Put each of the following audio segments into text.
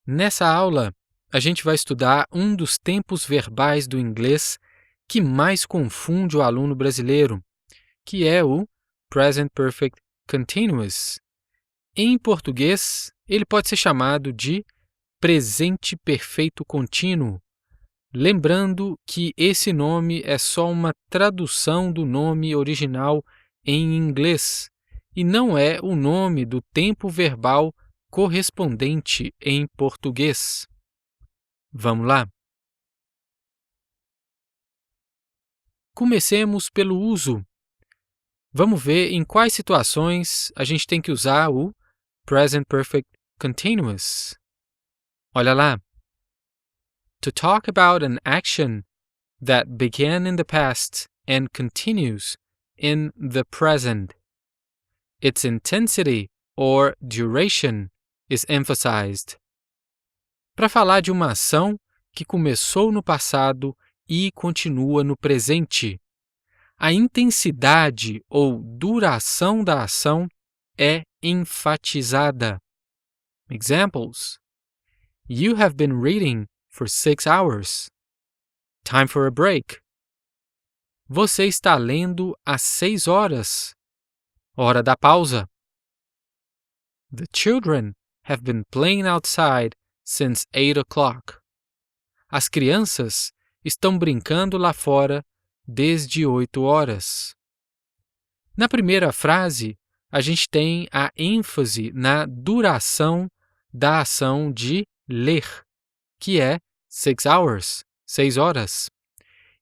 Nessa aula, a gente vai estudar um dos tempos verbais do inglês que mais confunde o aluno brasileiro, que é o Present Perfect Continuous. Em português, ele pode ser chamado de presente perfeito contínuo, lembrando que esse nome é só uma tradução do nome original em inglês e não é o nome do tempo verbal correspondente em português. Vamos lá? Comecemos pelo uso. Vamos ver em quais situações a gente tem que usar o Present Perfect Continuous. Olha lá. To talk about an action that began in the past and continues in the present. Its intensity or duration is emphasized. Para falar de uma ação que começou no passado e continua no presente, a intensidade ou duração da ação é enfatizada. Examples: You have been reading for 6 hours. Time for a break. Você está lendo há 6 horas. Hora da pausa. The children have been playing outside since 8 o'clock. As crianças estão brincando lá fora desde 8 horas. Na primeira frase, a gente tem a ênfase na duração da ação de ler, que é 6 hours, 6 horas.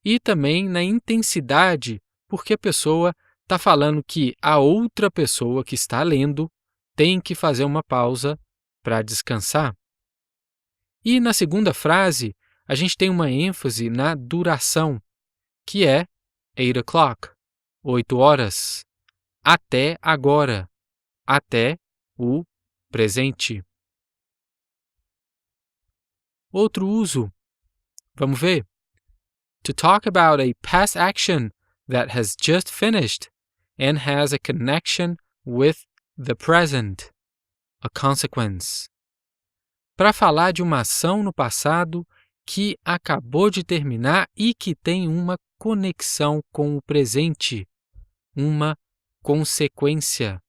E também na intensidade, porque a pessoa está falando que a outra pessoa que está lendo tem que fazer uma pausa para descansar. E na segunda frase, a gente tem uma ênfase na duração, que é 8 o'clock, 8 horas, até agora, até o presente. Outro uso. Vamos ver. To talk about a past action that has just finished and has a connection with the present, a consequence. Para falar de uma ação no passado que acabou de terminar e que tem uma conexão com o presente, uma consequência.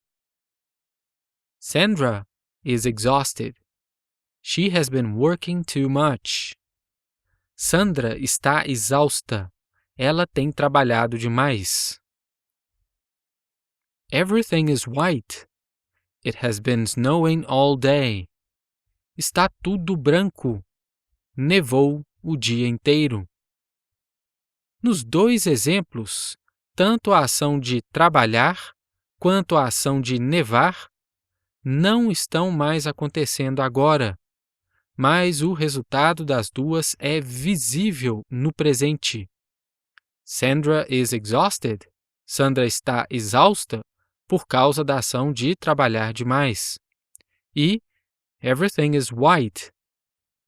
Sandra is exhausted. She has been working too much. Sandra está exausta. Ela tem trabalhado demais. Everything is white. It has been snowing all day. Está tudo branco. Nevou o dia inteiro. Nos dois exemplos, tanto a ação de trabalhar quanto a ação de nevar não estão mais acontecendo agora, mas o resultado das duas é visível no presente. Sandra is exhausted. Sandra está exausta por causa da ação de trabalhar demais. E everything is white.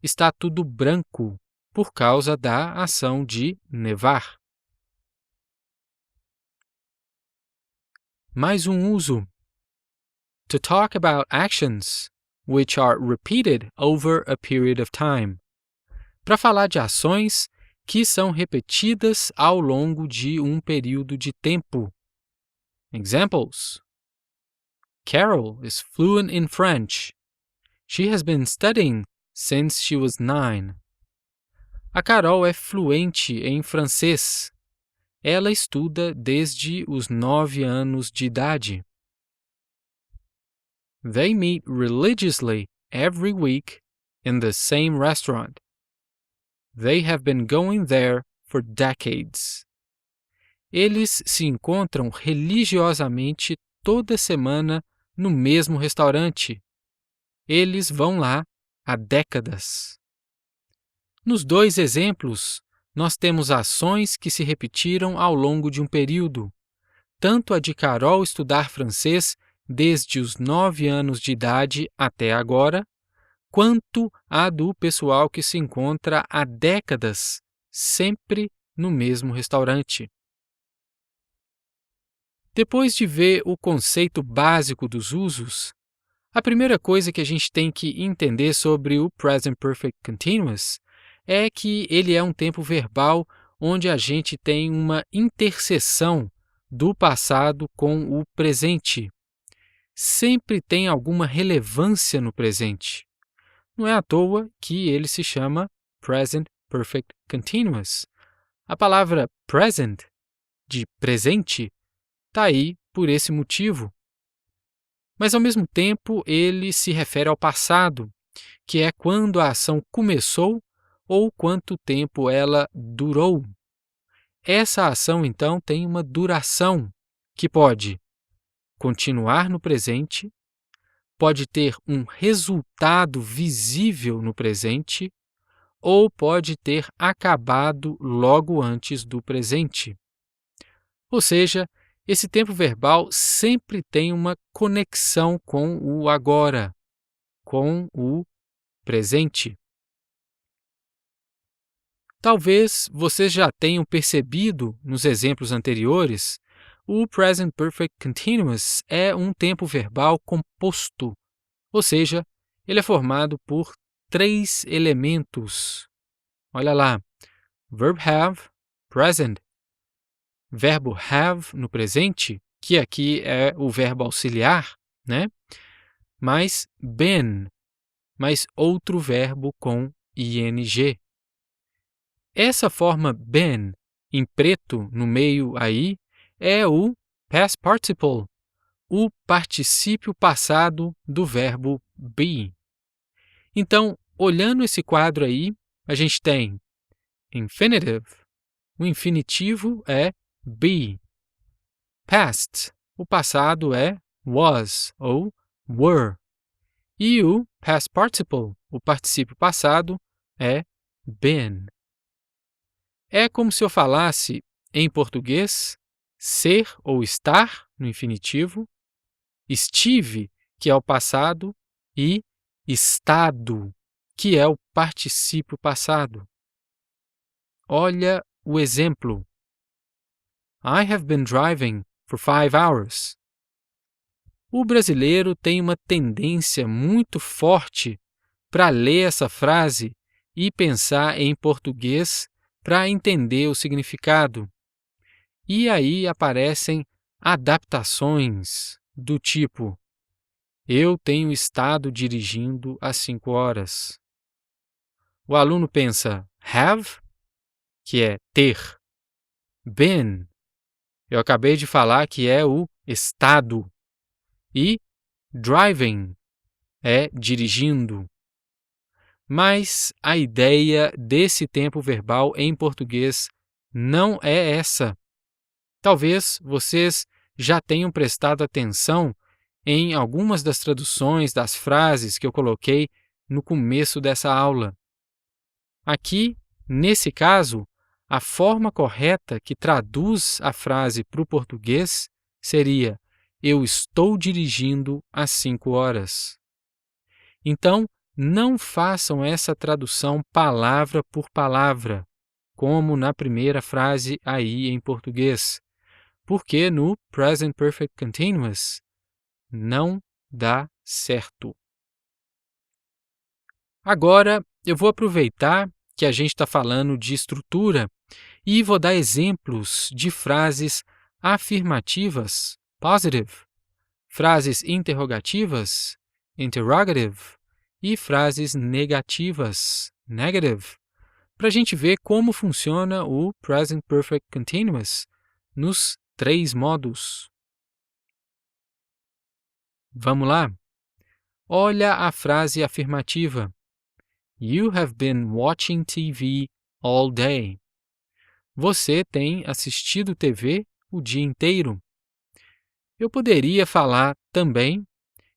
Está tudo branco por causa da ação de nevar. Mais um uso. To talk about actions which are repeated over a period of time. Para falar de ações que são repetidas ao longo de um período de tempo. Examples: Carol is fluent in French. She has been studying since she was 9. A Carol é fluente em francês. Ela estuda desde os 9 anos de idade. They meet religiously every week in the same restaurant. They have been going there for decades. Eles se encontram religiosamente toda semana no mesmo restaurante. Eles vão lá há décadas. Nos dois exemplos, nós temos ações que se repetiram ao longo de um período. Tanto a de Carol estudar francês desde os 9 anos de idade até agora, quanto a do pessoal que se encontra há décadas, sempre no mesmo restaurante. Depois de ver o conceito básico dos usos, A primeira coisa que a gente tem que entender sobre o Present Perfect Continuous é que ele é um tempo verbal onde a gente tem uma interseção do passado com o presente. Sempre tem alguma relevância no presente. Não é à toa que ele se chama Present Perfect Continuous. A palavra present, de presente, está aí por esse motivo. Mas, ao mesmo tempo, ele se refere ao passado, que é quando a ação começou ou quanto tempo ela durou. Essa ação, então, tem uma duração que pode continuar no presente, pode ter um resultado visível no presente ou pode ter acabado logo antes do presente. Ou seja, esse tempo verbal sempre tem uma conexão com o agora, com o presente. Talvez vocês já tenham percebido nos exemplos anteriores, o Present Perfect Continuous é um tempo verbal composto, ou seja, ele é formado por 3 elementos. Olha lá, verb have, present, verbo have no presente, que aqui é o verbo auxiliar, né? Mais been, mais outro verbo com ing. Essa forma been, em preto no meio aí, é o past participle, o particípio passado do verbo be. Então, olhando esse quadro aí, a gente tem infinitive, o infinitivo é be. Past, o passado é was ou were. E o past participle, o particípio passado, é been. É como se eu falasse, em português, ser ou estar, no infinitivo, estive, que é o passado, e estado, que é o particípio passado. Olha o exemplo. I have been driving for 5 hours. O brasileiro tem uma tendência muito forte para ler essa frase e pensar em português para entender o significado. E aí aparecem adaptações do tipo: eu tenho estado dirigindo há 5 horas. O aluno pensa have, que é ter. Been, eu acabei de falar que é o estado. E driving é dirigindo. Mas a ideia desse tempo verbal em português não é essa. Talvez vocês já tenham prestado atenção em algumas das traduções das frases que eu coloquei no começo dessa aula. Aqui, nesse caso, a forma correta que traduz a frase para o português seria: eu estou dirigindo às 5 horas. Então, não façam essa tradução palavra por palavra, como na primeira frase aí em português, porque no Present Perfect Continuous não dá certo. Agora, eu vou aproveitar que a gente está falando de estrutura e vou dar exemplos de frases afirmativas, positive, frases interrogativas, interrogative, e frases negativas, negative, para a gente ver como funciona o Present Perfect Continuous nos 3 modos. Vamos lá? Olha a frase afirmativa. You have been watching TV all day. Você tem assistido TV o dia inteiro. Eu poderia falar também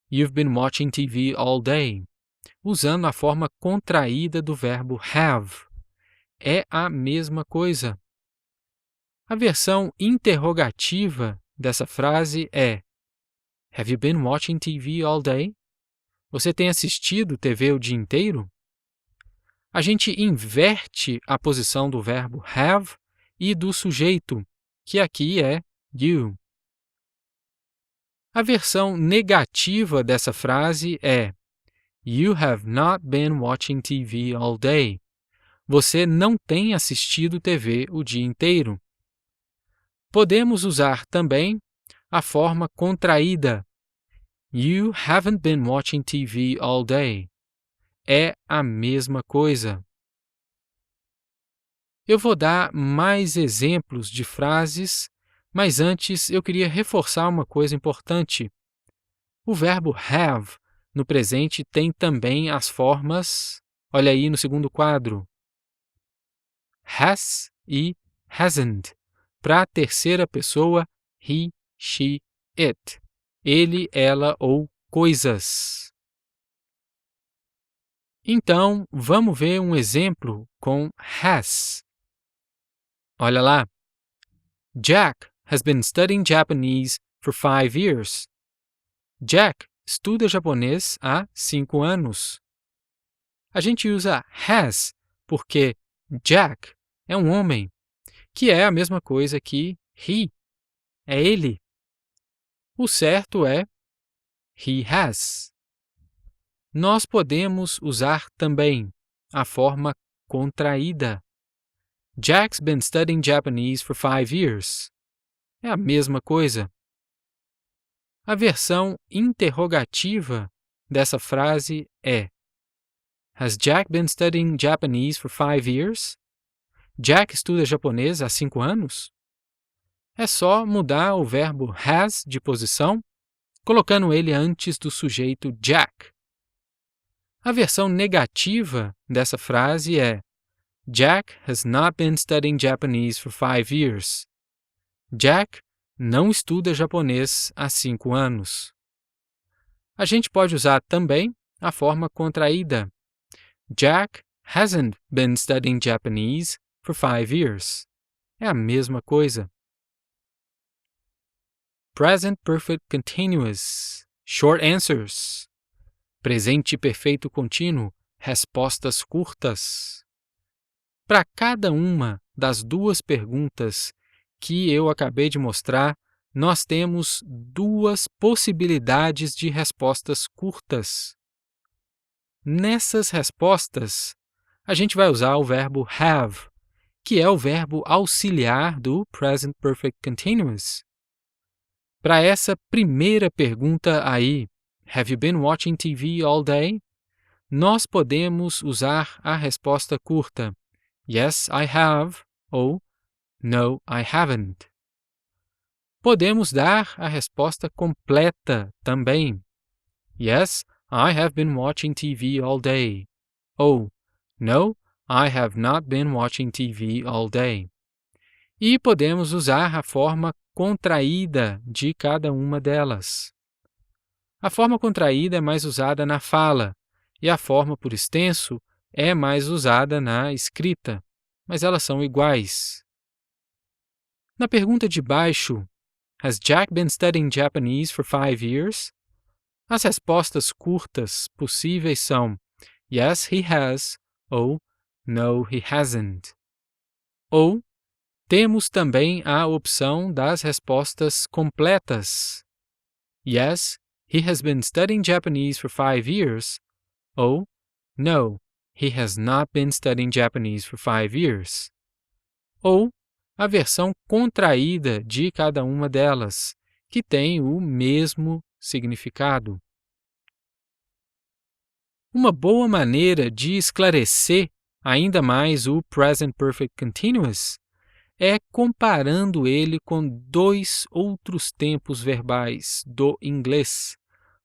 You've been watching TV all day, usando a forma contraída do verbo have. É a mesma coisa. A versão interrogativa dessa frase é Have you been watching TV all day? Você tem assistido TV o dia inteiro? A gente inverte a posição do verbo have e do sujeito, que aqui é you. A versão negativa dessa frase é You have not been watching TV all day. Você não tem assistido TV o dia inteiro. Podemos usar também a forma contraída. You haven't been watching TV all day. É a mesma coisa. Eu vou dar mais exemplos de frases, mas antes eu queria reforçar uma coisa importante. O verbo have no presente tem também as formas, olha aí no segundo quadro, has e hasn't. Para a terceira pessoa, he, she, it. Ele, ela ou coisas. Então, vamos ver um exemplo com has. Olha lá. Jack has been studying Japanese for 5 years. Jack estuda japonês há 5 anos. A gente usa has porque Jack é um homem, que é a mesma coisa que he, é ele. O certo é he has. Nós podemos usar também a forma contraída. Jack's been studying Japanese for 5 years. É a mesma coisa. A versão interrogativa dessa frase é Has Jack been studying Japanese for 5 years? Jack estuda japonês há 5 anos? É só mudar o verbo has de posição, colocando ele antes do sujeito Jack. A versão negativa dessa frase é Jack has not been studying Japanese for 5 years. Jack não estuda japonês há 5 anos. A gente pode usar também a forma contraída. Jack hasn't been studying Japanese for 5 years. É a mesma coisa. Present Perfect Continuous. Short answers. Presente perfeito contínuo. Respostas curtas. Para cada uma das duas perguntas que eu acabei de mostrar, nós temos duas possibilidades de respostas curtas. Nessas respostas, a gente vai usar o verbo have, que é o verbo auxiliar do Present Perfect Continuous. Para essa primeira pergunta aí, Have you been watching TV all day? Nós podemos usar a resposta curta Yes, I have ou No, I haven't. Podemos dar a resposta completa também. Yes, I have been watching TV all day. Ou No, I have not been watching TV all day. E podemos usar a forma contraída de cada uma delas. A forma contraída é mais usada na fala e a forma por extenso é mais usada na escrita, mas elas são iguais. Na pergunta de baixo, Has Jack been studying Japanese for 5 years? As respostas curtas possíveis são Yes, he has ou No, he hasn't. Ou temos também a opção das respostas completas. Yes, he has been studying Japanese for 5 years. Ou No, he has not been studying Japanese for 5 years. Ou a versão contraída de cada uma delas, que tem o mesmo significado. Uma boa maneira de esclarecer ainda mais o Present Perfect Continuous é comparando ele com dois outros tempos verbais do inglês,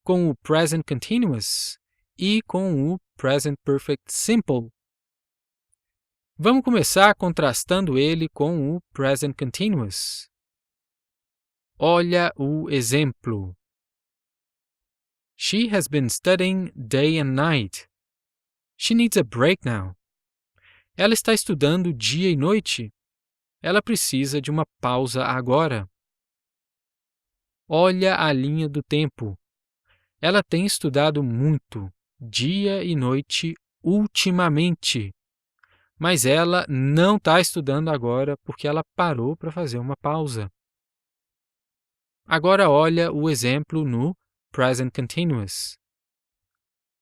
com o Present Continuous e com o Present Perfect Simple. Vamos começar contrastando ele com o Present Continuous. Olha o exemplo. She has been studying day and night. She needs a break now. Ela está estudando dia e noite. Ela precisa de uma pausa agora. Olha a linha do tempo. Ela tem estudado muito, dia e noite, ultimamente. Mas ela não está estudando agora porque ela parou para fazer uma pausa. Agora olha o exemplo no present continuous.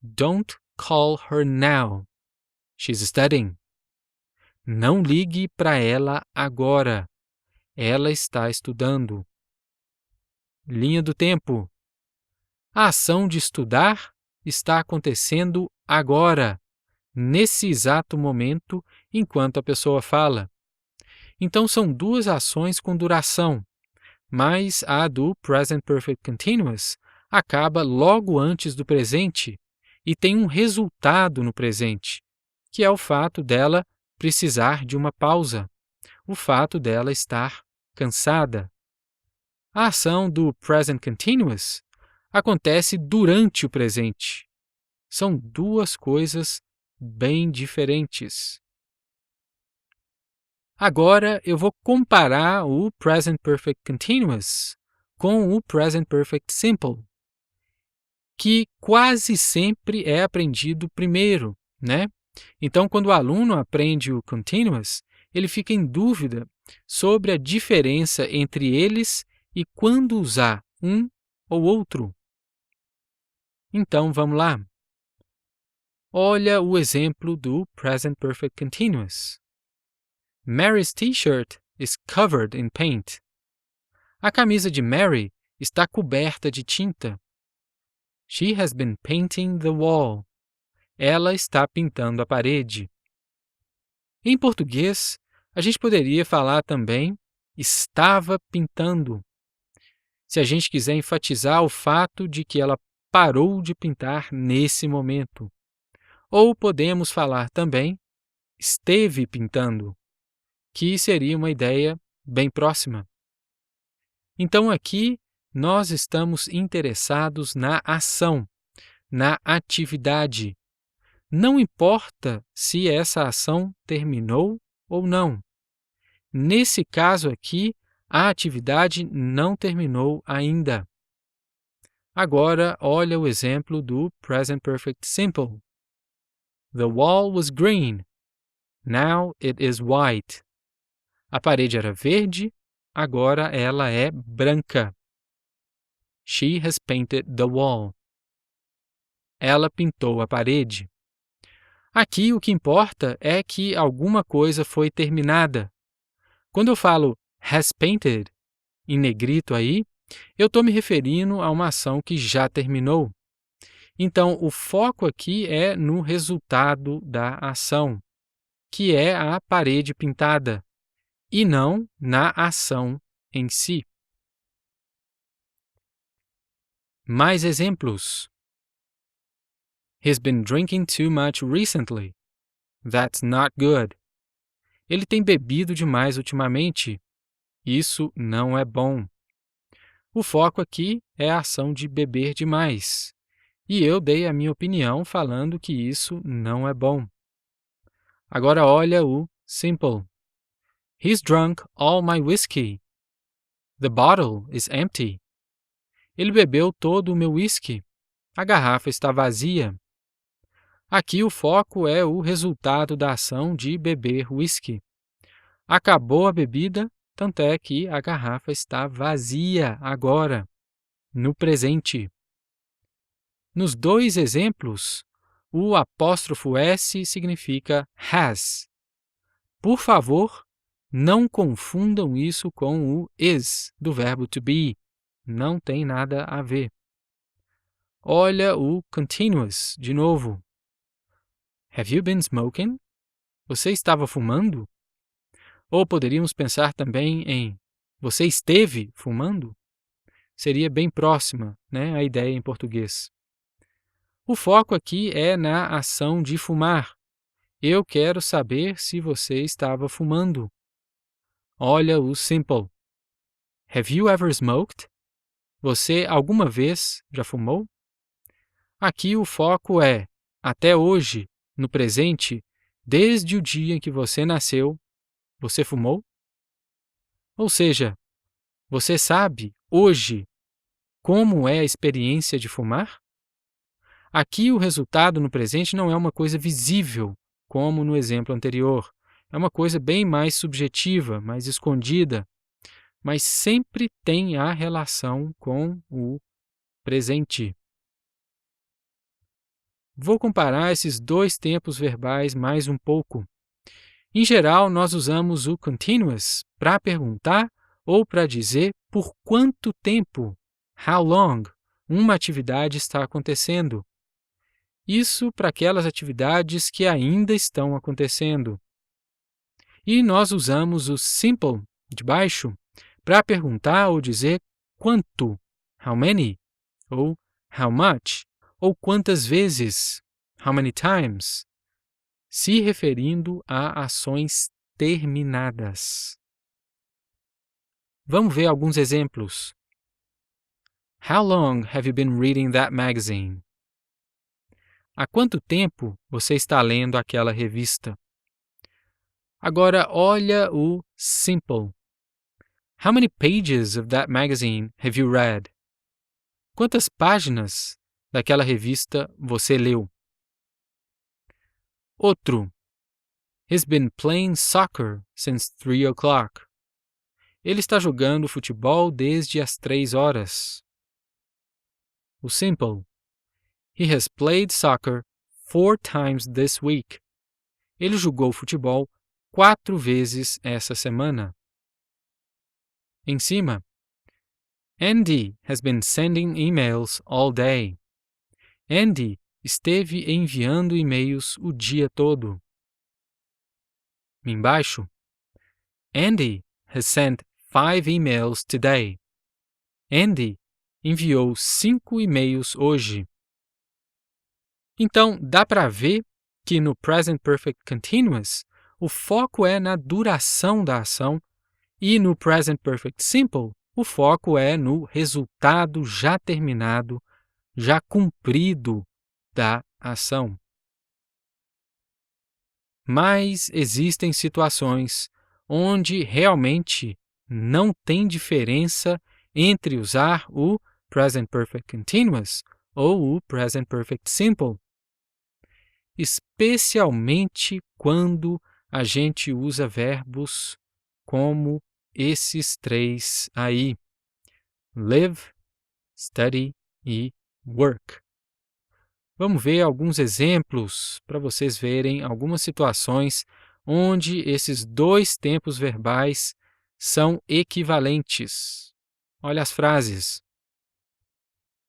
Don't call her now. She's studying. Não ligue para ela agora. Ela está estudando. Linha do tempo. A ação de estudar está acontecendo agora, nesse exato momento, enquanto a pessoa fala. Então são duas ações com duração, mas a do Present Perfect Continuous acaba logo antes do presente e tem um resultado no presente, que é o fato dela precisar de uma pausa, o fato dela estar cansada. A ação do Present Continuous acontece durante o presente. São duas coisas bem diferentes. Agora eu vou comparar o Present Perfect Continuous com o Present Perfect Simple, que quase sempre é aprendido primeiro, né? Então, quando o aluno aprende o Continuous, ele fica em dúvida sobre a diferença entre eles e quando usar um ou outro. Então, vamos lá. Olha o exemplo do Present Perfect Continuous. Mary's t-shirt is covered in paint. A camisa de Mary está coberta de tinta. She has been painting the wall. Ela está pintando a parede. Em português, a gente poderia falar também estava pintando, se a gente quiser enfatizar o fato de que ela parou de pintar nesse momento. Ou podemos falar também esteve pintando, que seria uma ideia bem próxima. Então aqui nós estamos interessados na ação, na atividade. Não importa se essa ação terminou ou não. Nesse caso aqui, a atividade não terminou ainda. Agora, olha o exemplo do Present Perfect Simple. The wall was green. Now it is white. A parede era verde, agora ela é branca. She has painted the wall. Ela pintou a parede. Aqui o que importa é que alguma coisa foi terminada. Quando eu falo has painted, em negrito aí, eu estou me referindo a uma ação que já terminou. Então, o foco aqui é no resultado da ação, que é a parede pintada, e não na ação em si. Mais exemplos. He's been drinking too much recently. That's not good. Ele tem bebido demais ultimamente. Isso não é bom. O foco aqui é a ação de beber demais. E eu dei a minha opinião falando que isso não é bom. Agora olha o simple. He's drunk all my whiskey. The bottle is empty. Ele bebeu todo o meu whisky. A garrafa está vazia. Aqui o foco é o resultado da ação de beber whisky. Acabou a bebida, tanto é que a garrafa está vazia agora, no presente. Nos dois exemplos, o apóstrofo S significa has. Por favor, não confundam isso com o is, do verbo to be. Não tem nada a ver. Olha o continuous de novo. Have you been smoking? Você estava fumando? Ou poderíamos pensar também em você esteve fumando? Seria bem próxima, né, a ideia em português. O foco aqui é na ação de fumar. Eu quero saber se você estava fumando. Olha o simple. Have you ever smoked? Você alguma vez já fumou? Aqui o foco é, até hoje, no presente, desde o dia em que você nasceu, você fumou? Ou seja, você sabe, hoje, como é a experiência de fumar? Aqui o resultado no presente não é uma coisa visível, como no exemplo anterior. É uma coisa bem mais subjetiva, mais escondida. mas sempre tem a relação com o presente. Vou comparar esses dois tempos verbais mais um pouco. Em geral, nós usamos o continuous para perguntar ou para dizer por quanto tempo, how long, uma atividade está acontecendo. Isso para aquelas atividades que ainda estão acontecendo. E nós usamos o simple, de baixo, para perguntar ou dizer quanto, how many, ou how much, ou quantas vezes, how many times, se referindo a ações terminadas. Vamos ver alguns exemplos. How long have you been reading that magazine? Há quanto tempo você está lendo aquela revista? Agora olha o simple. How many pages of that magazine have you read? Quantas páginas daquela revista você leu? Outro. He's been playing soccer since 3 o'clock. Ele está jogando futebol desde as 3 horas. O simple. He has played soccer 4 times this week. Ele jogou futebol 4 vezes essa semana. Em cima. Andy has been sending emails all day. Andy esteve enviando e-mails o dia todo. Embaixo. Andy has sent 5 emails today. Andy enviou 5 e-mails hoje. Então, dá para ver que no Present Perfect Continuous, o foco é na duração da ação e no Present Perfect Simple, o foco é no resultado já terminado, já cumprido da ação. Mas existem situações onde realmente não tem diferença entre usar o Present Perfect Continuous ou o Present Perfect Simple, especialmente quando a gente usa verbos como esses 3 aí: live, study e work. Vamos ver alguns exemplos para vocês verem algumas situações onde esses 2 tempos verbais são equivalentes. Olha as frases.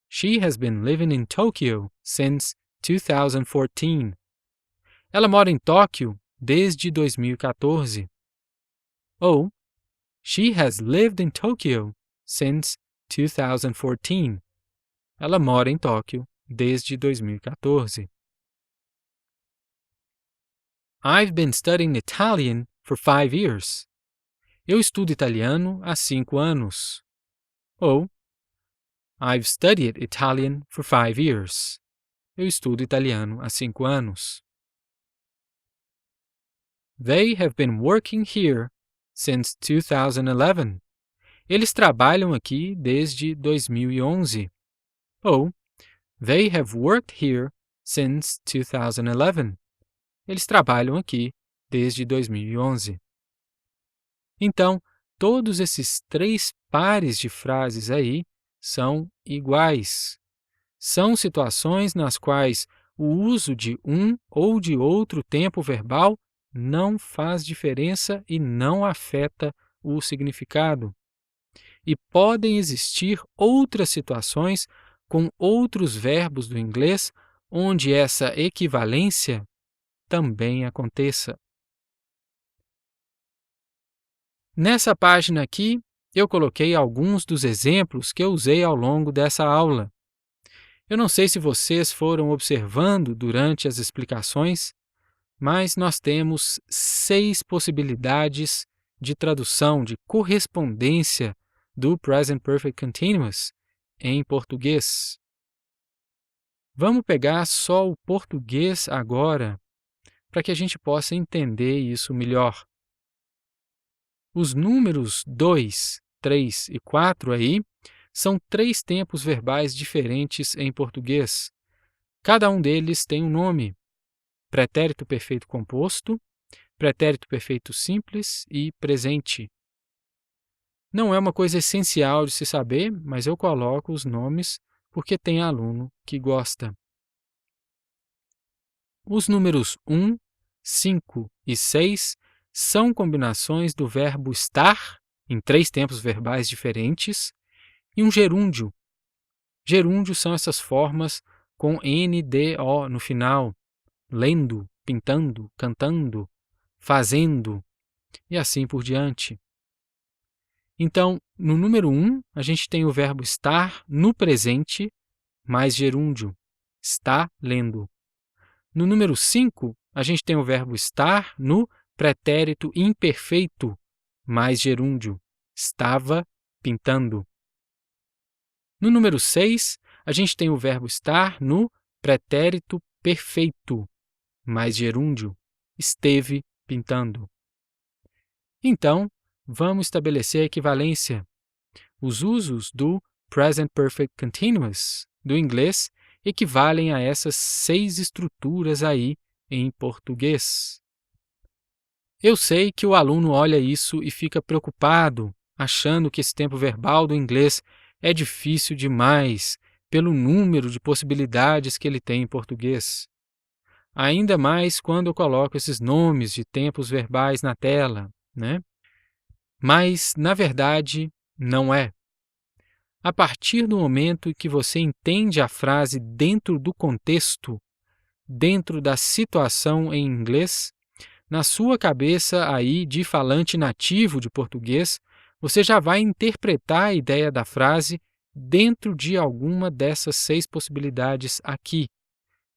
She has been living in Tokyo since 2014. Ela mora em Tóquio desde 2014. Ou she has lived in Tokyo since 2014. Ela mora em Tóquio desde 2014. I've been studying Italian for 5 years. Eu estudo italiano há 5 anos. Ou I've studied Italian for 5 years. Eu estudo italiano há 5 anos. They have been working here since 2011. Eles trabalham aqui desde 2011. Ou They have worked here since 2011. Eles trabalham aqui desde 2011. Então, todos esses 3 pares de frases aí são iguais. São situações nas quais o uso de um ou de outro tempo verbal não faz diferença e não afeta o significado. E podem existir outras situações com outros verbos do inglês onde essa equivalência também aconteça. Nessa página aqui, eu coloquei alguns dos exemplos que eu usei ao longo dessa aula. Eu não sei se vocês foram observando durante as explicações, mas nós temos 6 possibilidades de tradução, de correspondência do Present Perfect Continuous em português. Vamos pegar só o português agora, para que a gente possa entender isso melhor. Os números 2, 3 e 4 aí são 3 tempos verbais diferentes em português. Cada um deles tem um nome: pretérito perfeito composto, pretérito perfeito simples e presente. Não é uma coisa essencial de se saber, mas eu coloco os nomes porque tem aluno que gosta. Os números 1, 5 e 6 são combinações do verbo estar, em 3 tempos verbais diferentes, e um gerúndio. Gerúndios são essas formas com NDO no final, lendo, pintando, cantando, fazendo e assim por diante. Então, no número 1, a gente tem o verbo estar no presente, mais gerúndio, está lendo. No número 5, a gente tem o verbo estar no pretérito imperfeito, mais gerúndio, estava pintando. No número 6, a gente tem o verbo estar no pretérito perfeito, mais gerúndio, esteve pintando. Então, vamos estabelecer a equivalência. Os usos do Present Perfect Continuous do inglês equivalem a essas 6 estruturas aí em português. Eu sei que o aluno olha isso e fica preocupado, achando que esse tempo verbal do inglês é difícil demais pelo número de possibilidades que ele tem em português. Ainda mais quando eu coloco esses nomes de tempos verbais na tela, né? Mas, na verdade, não é. A partir do momento em que você entende a frase dentro do contexto, dentro da situação em inglês, na sua cabeça aí de falante nativo de português, você já vai interpretar a ideia da frase dentro de alguma dessas 6 possibilidades aqui.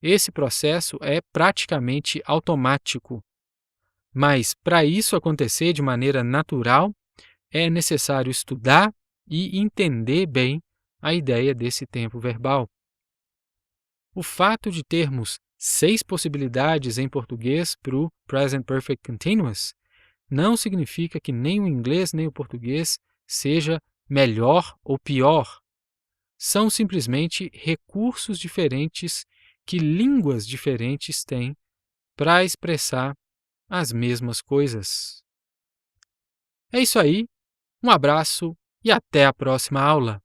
Esse processo é praticamente automático. Mas, para isso acontecer de maneira natural, é necessário estudar e entender bem a ideia desse tempo verbal. O fato de termos 6 possibilidades em português para o Present Perfect Continuous não significa que nem o inglês nem o português seja melhor ou pior. São simplesmente recursos diferentes que línguas diferentes têm para expressar as mesmas coisas. É isso aí, um abraço e até a próxima aula!